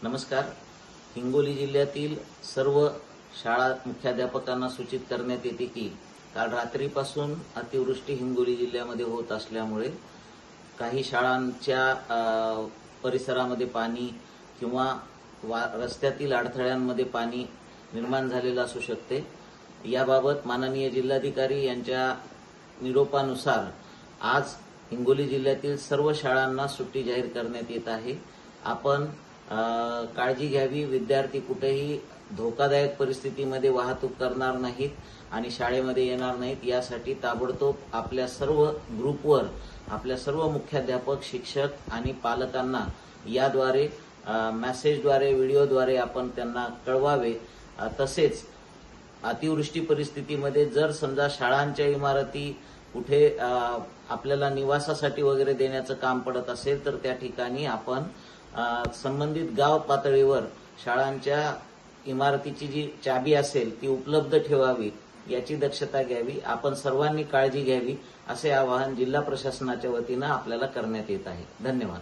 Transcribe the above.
नमस्कार. हिंगोली जिल्ह्यातील सर्व शाळा मुख्याध्यापकांना सूचित करण्यात येते की काल रात्रीपासून अतिवृष्टी हिंगोली जिल्ह्यामध्ये होत असल्यामुळे काही शाळांच्या परिसरामध्ये पाणी किंवा रस्त्यातील अडथळ्यांमध्ये पाणी निर्माण झालेलं असू शकते. याबाबत माननीय जिल्हाधिकारी यांच्या निरोपानुसार आज हिंगोली जिल्ह्यातील सर्व शाळांना सुट्टी जाहीर करण्यात येत आहे. आपण काळजी घ्यावी. विद्यार्थी कुठेही धोकादायक परिस्थितीमध्ये वाहतूक करणार नाहीत आणि शाळेमध्ये येणार नाहीत यासाठी ताबडतोब आपल्या सर्व ग्रुपवर आपल्या सर्व मुख्याध्यापक, शिक्षक आणि पालकांना याद्वारे मेसेजद्वारे, व्हिडिओद्वारे आपण त्यांना कळवावे. तसेच अतिवृष्टी परिस्थितीमध्ये जर समजा शाळांच्या इमारती कुठे आपल्याला निवासासाठी वगैरे देण्याचं काम पडत असेल तर त्या ठिकाणी आपण संबंधित गाव पातळीवर शाळांच्या इमारतीची जी चाबी असेल ती उपलब्ध ठेवावी याची दक्षता घ्यावी. आपण सर्वांनी काळजी घ्यावी असे आवाहन जिल्हा प्रशासनाच्या वतीनं आपल्याला करण्यात येत आहे. धन्यवाद.